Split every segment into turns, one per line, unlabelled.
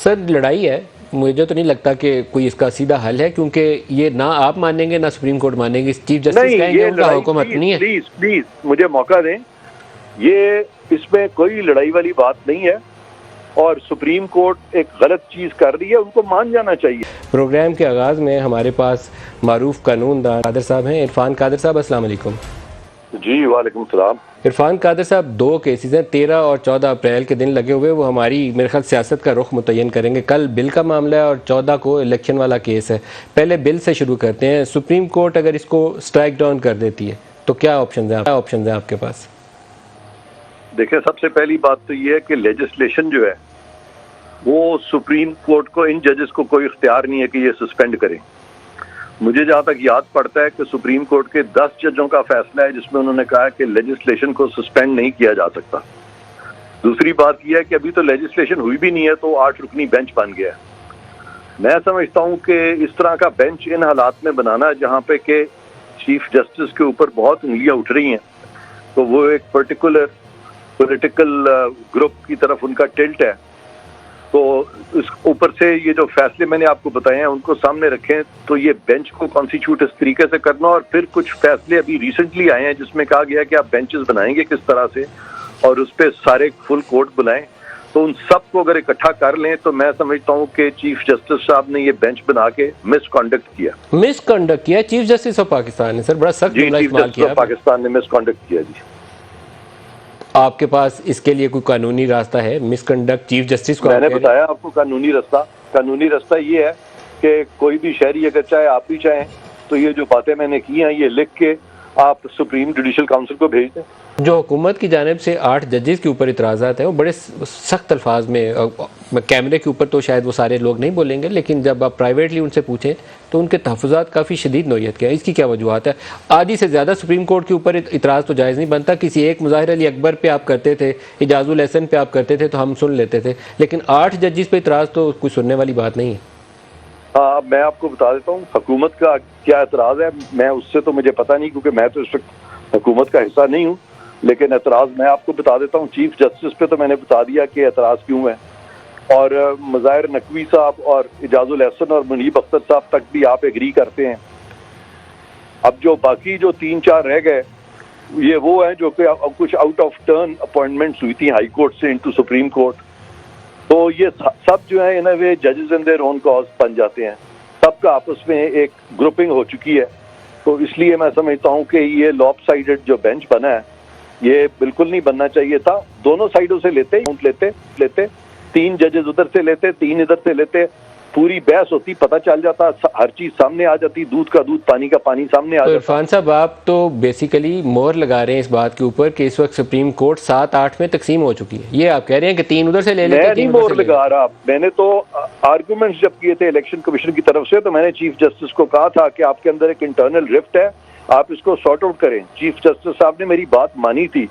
سر لڑائی ہے، مجھے تو نہیں لگتا کہ کوئی اس کا سیدھا حل ہے، کیونکہ یہ نہ آپ مانیں گے نہ سپریم کورٹ مانیں گے، چیف جسٹس کہیں گے ان کا حکم حتمی ہے۔
پلیز مجھے موقع دیں، یہ اس میں کوئی لڑائی والی بات نہیں ہے، اور سپریم کورٹ ایک غلط چیز کر رہی ہے، ان کو مان جانا چاہیے۔
پروگرام کے آغاز میں ہمارے پاس معروف قانون دان قادر صاحب ہیں، عرفان قادر صاحب، السلام علیکم۔
جی وعلیکم السلام۔
عرفان قادر صاحب، 2 کیسز ہیں، 13 اور 14 اپریل کے دن لگے ہوئے، وہ ہماری میرے خیال سیاست کا رخ متعین کریں گے۔ کل بل کا معاملہ ہے اور 14 کو الیکشن والا کیس ہے۔ پہلے بل سے شروع کرتے ہیں۔ سپریم کورٹ اگر اس کو سٹرائک ڈاؤن کر دیتی ہے تو کیا آپشنز ہیں آپ کے پاس؟
دیکھیں، سب سے پہلی بات تو یہ ہے کہ لیجسلیشن جو ہے وہ سپریم کورٹ کو، ان ججز کو کوئی اختیار نہیں ہے کہ یہ سسپینڈ کریں۔ مجھے جہاں تک یاد پڑتا ہے کہ سپریم کورٹ کے 10 ججوں کا فیصلہ ہے جس میں انہوں نے کہا کہ لیجسلیشن کو سسپینڈ نہیں کیا جا سکتا۔ دوسری بات یہ ہے کہ ابھی تو لیجسلیشن ہوئی بھی نہیں ہے تو 8 رکنی بینچ بن گیا ہے۔ میں سمجھتا ہوں کہ اس طرح کا بینچ ان حالات میں بنانا جہاں پہ کہ چیف جسٹس کے اوپر بہت انگلیاں اٹھ رہی ہیں، تو وہ ایک پرٹیکولر پولیٹیکل گروپ کی طرف ان کا ٹلٹ ہے، تو اس اوپر سے یہ جو فیصلے میں نے آپ کو بتائے ہیں ان کو سامنے رکھیں تو یہ بینچ کو کانسٹیٹیوٹ اس طریقے سے کرنا، اور پھر کچھ فیصلے ابھی ریسنٹلی آئے ہیں جس میں کہا گیا کہ آپ بینچز بنائیں گے کس طرح سے اور اس پہ سارے فل کورٹ بلائیں، تو ان سب کو اگر اکٹھا کر لیں تو میں سمجھتا ہوں کہ چیف جسٹس صاحب نے یہ بینچ بنا کے مس کنڈکٹ کیا۔
چیف جسٹس آف پاکستان نے سر بڑا سخت جملہ استعمال کیا۔
پاکستان نے مس کنڈکٹ کیا۔ جی
آپ کے پاس اس کے لیے کوئی قانونی راستہ ہے؟ مس کنڈکٹ چیف جسٹس کو
میں نے بتایا آپ کو قانونی راستہ یہ ہے کہ کوئی بھی شہری اگر چاہے آپ بھی چاہیں تو یہ جو باتیں میں نے کی ہیں یہ لکھ کے آپ سپریم جوڈیشل کاؤنسل کو بھیج دیں۔
جو حکومت کی جانب سے 8 ججز کے اوپر اعتراضات ہیں وہ بڑے سخت الفاظ میں، کیمرے کے اوپر تو شاید وہ سارے لوگ نہیں بولیں گے، لیکن جب آپ پرائیویٹلی ان سے پوچھیں تو ان کے تحفظات کافی شدید نوعیت کے ہیں۔ اس کی کیا وجوہات ہے؟ آدھی سے زیادہ سپریم کورٹ کے اوپر اعتراض تو جائز نہیں بنتا۔ کسی ایک مظاہر علی اکبر پہ آپ کرتے تھے، اعجاز الاحسن پہ آپ کرتے تھے تو ہم سن لیتے تھے، لیکن 8 ججز پہ اعتراض تو کوئی سننے والی بات نہیں ہے۔
ہاں، میں آپ کو بتا دیتا ہوں حکومت کا کیا اعتراض ہے، میں اس سے تو مجھے پتہ نہیں کیونکہ میں تو اس وقت حکومت کا حصہ نہیں ہوں، لیکن اعتراض میں آپ کو بتا دیتا ہوں۔ چیف جسٹس پہ تو میں نے بتا دیا کہ اعتراض کیوں ہے، اور مظاہر نقوی صاحب اور اعجاز الاحسن اور منیب اختر صاحب تک بھی آپ ایگری کرتے ہیں۔ اب جو باقی جو 3-4 رہ گئے یہ وہ ہیں جو کہ کچھ آؤٹ آف ٹرن اپوائنٹمنٹس ہوئی تھیں ہائی کورٹ سے انٹو سپریم کورٹ، تو یہ سب جو ہیں انہیں وہ ججز ان دیئر اون کاز بن جاتے ہیں، سب کا آپس میں ایک گروپنگ ہو چکی ہے، تو اس لیے میں سمجھتا ہوں کہ یہ لاپ سائڈڈ جو بینچ بنا ہے یہ بالکل نہیں بننا چاہیے تھا۔ دونوں سائڈوں سے لیتے 3 ججز ادھر سے لیتے، 3 ادھر سے لیتے، پوری بحث ہوتی، پتہ چل جاتا، ہر چیز سامنے آ جاتی، دودھ کا دودھ پانی کا پانی سامنے آ جاتا۔
عرفان صاحب، آپ تو بیسیکلی مہر لگا رہے ہیں اس بات کے اوپر کہ اس وقت سپریم کورٹ 7-8 میں تقسیم ہو چکی ہے، یہ آپ کہہ رہے ہیں کہ 3 ادھر سے لے لیتے،
میں نہیں مہر لگا رہا، میں نے تو آرگومنٹس جب کیے تھے الیکشن کمیشن کی طرف سے تو میں نے چیف جسٹس کو کہا تھا کہ آپ کے اندر ایک انٹرنل رفٹ ہے، آپ اس کو سارٹ آؤٹ کریں۔ چیف جسٹس صاحب نے میری بات مانی تھی،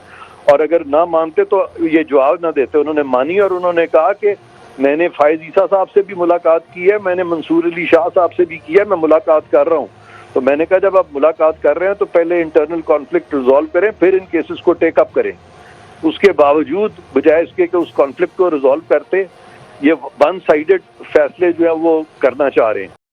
اور اگر نہ مانتے تو یہ جواب نہ دیتے، انہوں نے مانی، اور انہوں نے کہا کہ میں نے فائز عیسیٰ صاحب سے بھی ملاقات کی ہے، میں نے منصور علی شاہ صاحب سے بھی کی ہے، میں ملاقات کر رہا ہوں۔ تو میں نے کہا جب آپ ملاقات کر رہے ہیں تو پہلے انٹرنل کانفلکٹ ریزالو کریں، پھر ان کیسز کو ٹیک اپ کریں۔ اس کے باوجود بجائے اس کے کہ اس کانفلکٹ کو ریزالو کرتے، یہ ون سائیڈڈ فیصلے جو ہیں وہ کرنا چاہ رہے ہیں۔